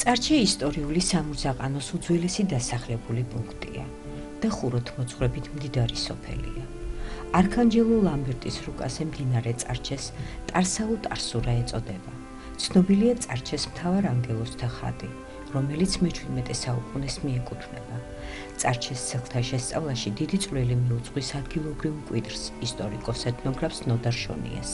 წარჩე ისტორიული სამურზაყანოს უძველესი დასახლებული პუნქტია და ხუროთმოძღვრებით მდიდარი სოფელია. არქანჯელო ლამბერტის რუკაზე მდინარე წარჩეს ტარსაუ-ტარსურა ეწოდება. ცნობილია წარჩეს მთავარ ანგელოზთა ხატი, რომელიც მე-17 საუკუნეს მიეკუთვნება. წარჩეს ცელთა შესწავლაში დიდი წვლილი მიუძღვის ადგილობრივ მკვიდრს, ისტორიკოს ეთნოგრაფს ნოდარ შონიას,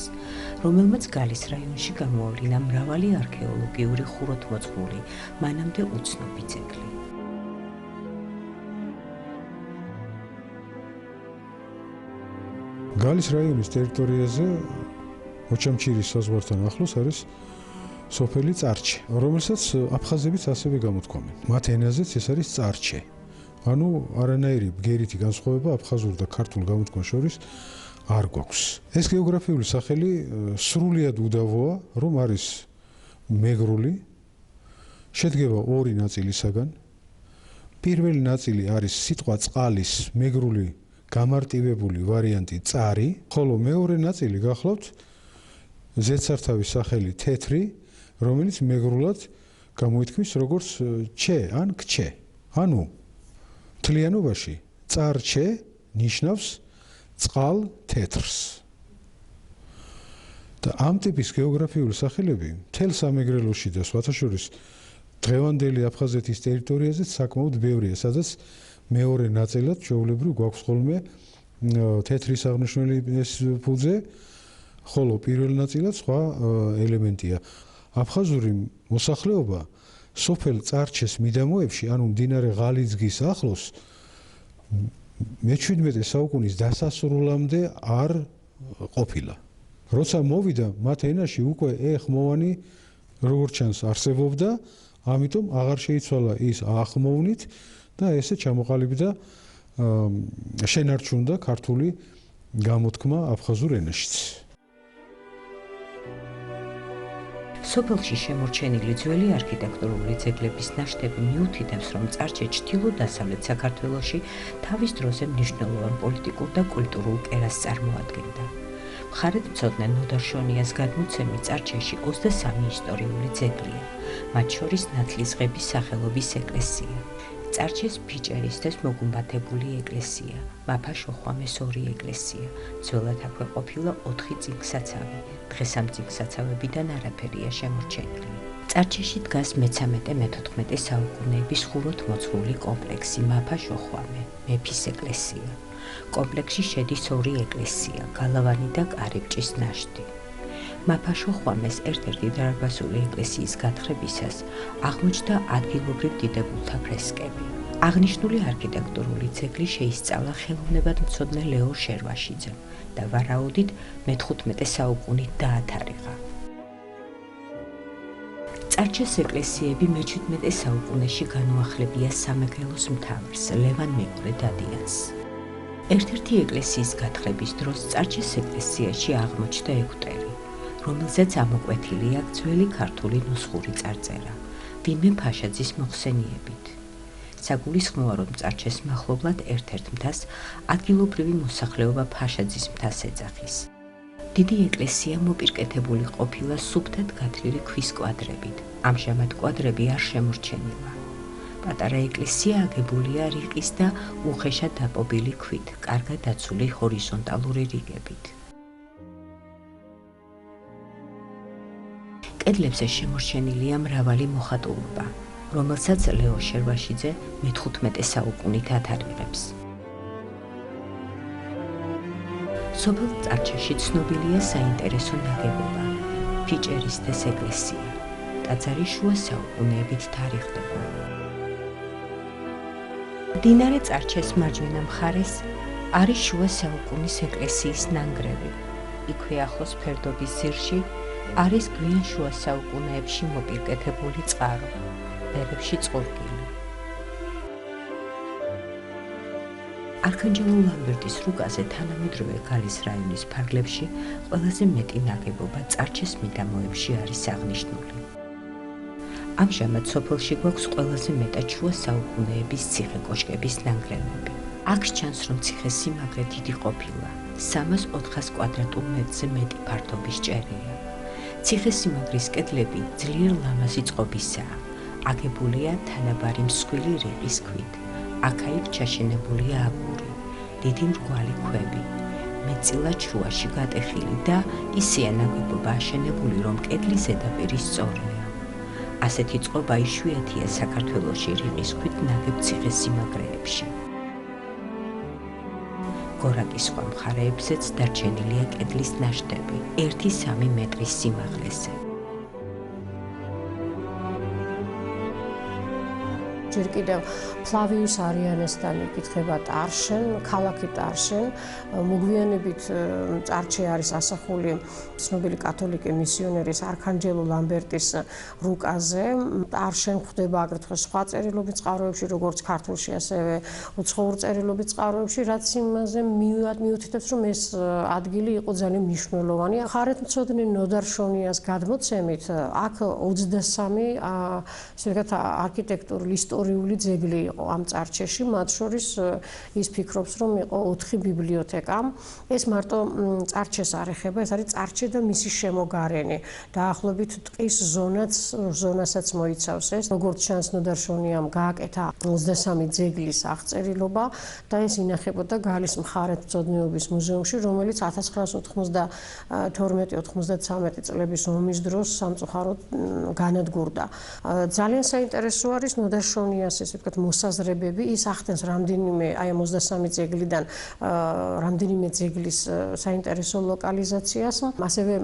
რომელმაც გალის რაიონში გამოავლინა მრავალი არქეოლოგიური ხუროთმოძღვრული, მანამდე უცნობი ძეგლი. გალის რაიონის ტერიტორიაზე ოჩამჩირის საზღვართან ახლოს არის სოფელი წარჩე, რომელსაც აფხაზებიც ასევე გამოთქვამენ. მათ ენაზეც ეს არის წარჩე. ანუ არანაირი ბგერითი განსხვავება აფხაზურ და ქართულ გამოთქმას შორის არ გვაქვს. ეს გეოგრაფიული სახელი სრულიად უდავოა, რომ არის მეგრული, შედგება ორი ნაწილისაგან. პირველი ნაწილი არის სიტყვა წყალის მეგრული გამარტივებული ვარიანტი წარი, ხოლო მეორე ნაწილი გახლავთ ზედსართავის სახელი თეთრი, რომელიც მეგრულად გამოითქმის როგორც ჩე ან ქჩე. ანუ მთლიანობაში წარჩე ნიშნავს წყალ თეთრს. და ამ ტიპის გეოგრაფიული სახელები მთელ სამეგრელოში და სხვათა შორის დღევანდელი აფხაზეთის ტერიტორიაზე საკმაოდ ბევრია, სადაც მეორე ნაწილად ჩვეულებრივ გვაქვს ხოლმე თეთრის აღნიშნული ეს ფუძე, ხოლო პირველ ნაწილად სხვა ელემენტია. აფხაზური მოსახლეობა სოფელ წარჩეს მიდამოებში, ანუ მდინარე ღალიძგის ახლოს, მე-17 საუკუნის დასასრულამდე არ ყოფილა. როცა მოვიდა, მათ ენაში უკვე ეხმოვანი როგორც ჩანს არსებობდა, ამიტომ აღარ შეიცვალა ის ახმოვნით და ესე ჩამოყალიბდა შენარჩუნდა ქართული გამოთქმა აფხაზურ ენაშიც. სოფელში შემორჩენილი ძველი არქიტექტურული ძეგლების ნაშთები მიუთითებს, რომ წარჩე ჩრდილო-დასავლეთ საქართველოში თავის დროზე მნიშვნელოვან პოლიტიკურ და კულტურულ კერას წარმოადგენდა. მხარეთმცოდნე ნოდარ შონიას გადმოცემით, წარჩეში 23 ისტორიული ძეგლია, მათ შორის ნათლისღების სახელობის ეკლესია, წარჩეს ფიჭერისთეს მოგუმბათებული ეკლესია, მაფა შოხვამეს 2 ეკლესია, ძველად აქვე ყოფილა 4 წინგსაცავი, დღეს ამ წინგსაცავებიდან არაფერია შემორჩენილი. წარჩეში დგას მე-13-მე-14 საუკუნეების ხუროთმოძღვრული კომპლექსი მაფა შოხვამე, მეფის ეკლესია. კომპლექსში შედის 2 ეკლესია, გალავანი და კარიბჭის ნაშთი. მაფა შოხვამეს ერთ-ერთი დარბაზული ეკლესიის გათხრებისას აღმოჩნდა ადგილობრივ დიდებულთა ფრესკები. აღნიშნული არქიტექტურული ძეგლი შეისწავლა ხელოვნებადმცოდნე ლეო შერვაშიძემ და ვარაუდით მე-15 საუკუნით დაათარიღა. წარჩეს ეკლესიები მე-17 საუკუნეში განუახლებია სამეგრელოს მთავარს, ლევან მეუღლე დადიანს. ერთ-ერთი ეკლესიის გათხრების დროს წარჩეს ეკლესიაში აღმოჩნდა ეგვტერი, რომელზეც ამოკვეთილი აქვს ძველი ქართული ნუსხური წარწერა, ვინმე ფაშაძის მოხსენიებით. საგულისხმოა, რომ წარჩეს მახლობლად ერთ-ერთ მთას ადგილობრივი მოსახლეობა ფაშაძის მთას ეძახის. დიდი ეკლესია მოპირკეთებული ყოფილა სუფთად გათლილი ქვის კვადრებით, ამჟამად კვადრები არ შემორჩენილა. პატარა ეკლესია აგებულია რიყის და უხეშად დაპობილი ქვით, კარგად დაცული ჰორიზონტალური რიგებით. კედლებზე შემორჩენილია მრავალი მოხატულობა, რომელსაც ლეო შერვაშიძე მე-15 საუკუნით ათარიღებს. სოფელ წარჩეში ცნობილია საინტერესო ნაგებობა, ფიჭერისთეს ეკლესია, ტაძარი შუა საუკუნეებით თარიღდება. მდინარე წარჩეს მარჯვენა მხარეს არის შუა საუკუნის ეკლესიის ნანგრევი, იქვე ახლოს ფერდობის ძირში არის გვიან შუა საუკუნეებში მოპირკეთებული წყარო, ბერებში წყურგილი. არქანჯელო ლამბერტის რუკაზე თანამედროვე გალის რაიონის ფარგლებში ყველაზე მეტი ნაგებობა წარჩეს მიდამოებში არის აღნიშნული. ამჟამად სოფელში გვაქვს ყველაზე მეტად შუა საუკუნეების ციხე-კოშკების ნანგრევები. აქ ჩანს, რომ ციხე-სიმაგრე დიდი ყოფილა, 300-400 კვადრატულ მეტრზე მეტი ფართობის ჭერია. ციხე-სიმაგრის კედლები ძლიერ ლამაზი წყობისაა, აგებულია თანაბარი მსხვილი რიყის ქვით. აქა-იქ ჩაშენებულია აგური, დიდი მრგვალი ქვები, მეტწილად შუაში გატეხილი და ისეა ნაგებობა აშენებული, რომ კედლის ზედაპირი სწორია. ასეთი წყობა იშვიათია საქართველოში რიყის ქვით ნაგებ ციხესიმაგრეებში. გორაკის სხვა მხარეებზეც დარჩენილია კედლის ნაშთები 1-3 მეტრის სიმაღლეზე. ჯერ კიდევ ფლავიუს არიანესთან იკითხება ტარშენ, ქალაქი ტარშენ, მოგვიანებით ტარჩე არის ასახული ცნობილი კათოლიკე მისიონერის არქანჯელო ლამბერტის რუკაზე. ტარშენ ხვდება აგრეთვე სხვა წერილობით წყაროებში, როგორც ქართულში, ასევე უცხოურ წერილობით წყაროებში, რაც იმაზე მიუთითებს, რომ ეს ადგილი იყო ძალიან მნიშვნელოვანი. ხარეთმცოდნე ნოდარ-შონიას გადმოცემით, აქ 23 ესე ვთქვათ არქიტექტურული ისტორიული ძეგლი იყო ამ წარჩეში, მათ შორის ის ფიქრობს, რომ იყო 4 ბიბლიოთეკა. ეს მარტო წარჩეს არ ეხება, ეს არის წარჩე და მისი შემოგარენი. დაახლოებით ტყის ზონასაც მოიცავს ეს. როგორც ჩანს, ნოდარ-შონიამ გააკეთა 23 ძეგლის აღწერილობა და ეს ინახებოდა გალის მხარეთმცოდნეობის მუზეუმში, რომელიც 1992-93 წლების ომის დროს სამწუხაროდ განადგურდა. ძალიან საინტერესო არის ნოდარ-შონიას ესე ვთქვათ მოსაზრებები, ის ახდენს რამდენიმე აი ამ 23 ძეგლიდან რამდენიმე ძეგლის საინტერესო ლოკალიზაციას, ასევე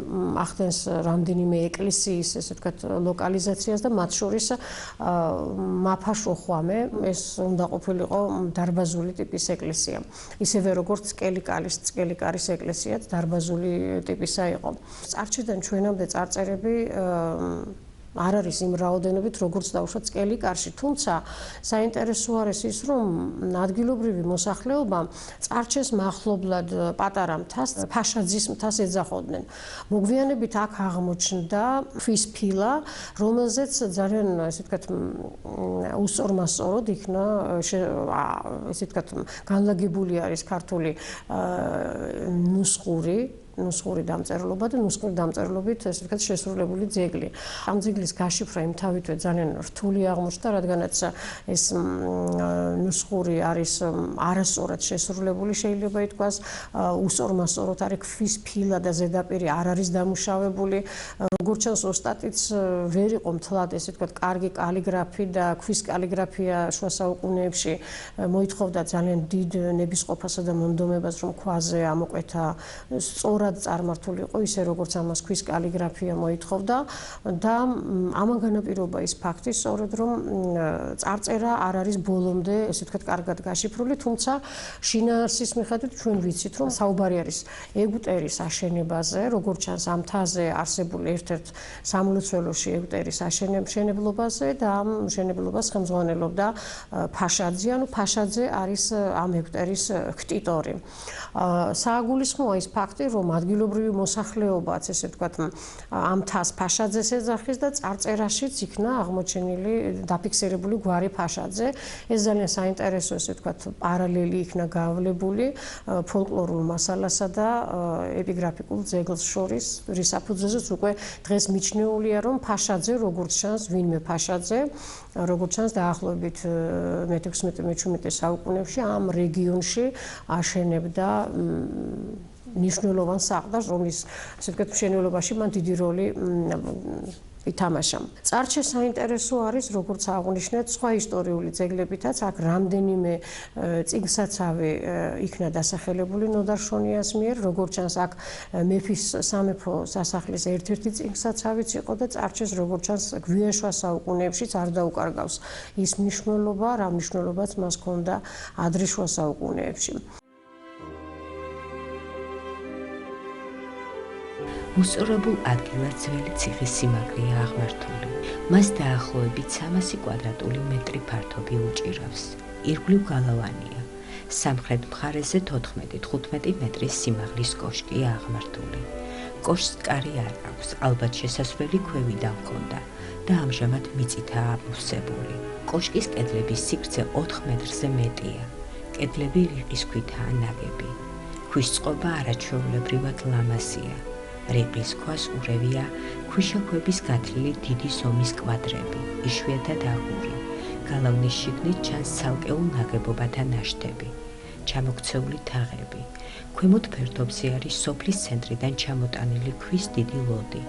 ახდენს რამდენიმე ეკლესიის ესე ვთქვათ ლოკალიზაციას და მათ შორის მაფაშოხვამე, ეს უნდა ყოფილიყო დარბაზული ტიპის ეკლესია. ისევე როგორც წკელიკარის ეკლესიაც დარბაზული ტიპისა იყო. წარჩედან ჩვენამდე წარწერები არ არის იმ რაოდენობით, როგორც დაუშვათ წკელიკარში, თუმცა საინტერესო არის ის, რომ ადგილობრივი მოსახლეობა წარჩეს მახლობლად პატარა მთას, ფაშაძის მთას ეძახოდნენ. მოგვიანებით აქ აღმოჩნდა ქვის ფილა, რომელზეც ძალიან ესე ვთქვათ უსწორმასწოროდ იქნა ესე ვთქვათ განლაგებული არის ქართული ნუსხური დამწერლობა და ნუსხური დამწერლობით ესე ვთქვათ შესრულებული ძეგლი. ამ ძეგლის გაშიფრვა იმთავითვე ძალიან რთული აღმოჩნდა, რადგანაც ეს ნუსხური არის არასწორად შესრულებული, შეიძლება ითქვას, უსწორმასწოროდ არის ქვის ფილა და ზედაპირი არ არის დამუშავებული. როგორც ჩანს, ოსტატიც ვერ იყო მთლად ესე ვთქვათ კარგი კალიგრაფი და ქვის კალიგრაფია შუა საუკუნეებში მოითხოვდა ძალიან დიდ ნებისყოფასა და მონდომებას, რომ ქვაზე ამოკვეთა სწორად წარმართული იყო, ისე როგორც ამას ქვის კალიგრაფია მოითხოვდა და ამან განაპირობა ის ფაქტი, სწორედ რომ წარწერა არ არის ბოლომდე ესე ვთქვათ კარგად გაშიფრული, თუმცა შინაარსის მიხედვით ჩვენ ვიცით, რომ საუბარი არის ეგვტერის აშენებაზე, როგორც ჩანს ამ მთაზე არსებული ერთ-ერთ სამლოცველოში ეგვტერის აშენებლობაზე და ამ მშენებლობას ხელმძღვანელობდა ფაშაძე, ანუ ფაშაძე არის ამ ეგვტერის ქტიტორი. სააგულისხმოა ის ფაქტი, რომ ადგილობრივი მოსახლეობაც ესე ვთქვათ ამ მთას ფაშაძეს ეძახის და წარწერაშიც იქნა აღმოჩენილი დაფიქსირებული გვარი ფაშაძე. ეს ძალიან საინტერესო ესე ვთქვათ პარალელი იქნა გავლებული ფოლკლორულ მასალასა და ეპიგრაფიკულ ძეგლს შორის, რის საფუძველზეც უკვე დღეს მიჩნეულია, რომ ფაშაძე როგორც ჩანს, ვინმე ფაშაძე, როგორც ჩანს დაახლოებით მე-16-17 საუკუნეებში ამ რეგიონში აშენებდა ნიშნულოვან საყდარს, რომლის ასე ვთქვათ მშენებლობაში მან დიდი როლი ითამაშა. წარჩე საინტერესო არის, როგორც აღნიშნეთ, სხვა ისტორიული ძეგლებითაც, აქ რამდენიმე წიგნსაცავი იქნა დასახელებული ნოდარ-შონიას მიერ, როგორც ჩანს, აქ მეფის სამეფო სასახლის ერთ-ერთი წიგნსაცავიც იყო და წარჩეს, როგორც ჩანს, გვიან შუა საუკუნეებშიც არ დაუკარგავს ის მნიშვნელობა, რა მნიშვნელობაც მას ჰქონდა ადრე შუა საუკუნეებში. უსწორებულ ადგილად ძველი ციხის სიმაგრეა აღმართული. მას დაახლოებით 300 კვადრატული მეტრი ფართობი უჭირავს. ირგვლივ გალავანია. სამხრეთ მხარეზე 14-15 მეტრის სიმაღლის კოშკია აღმართული. კოშკს კარი არ აქვს, ალბათ შესასვლელი ქვევიდან ჰქონდა და ამჟამად მიწითაა ამოვსებული. კოშკის კედლების სიგრძე 4 მეტრზე მეტია. კედლები რიყის ქვითაა ნაგები. ქვის წყობა არაჩვეულებრივად ლამაზია. რიყის ქვას ურევია ქვიშაქვების გათლილი დიდი ზომის კვადრები, იშვიათად აგური. გალავნის შიგნით ჩანს ცალკეულ ნაგებობათა ნაშთები, ჩამოქცეული თაღები. ქვემოთ ფერდობზე არის სოფლის ცენტრიდან ჩამოტანილი ქვის დიდი ლოდი,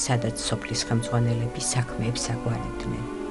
სადაც სოფლის ხელმძღვანელები საქმეებს აგვარებდნენ.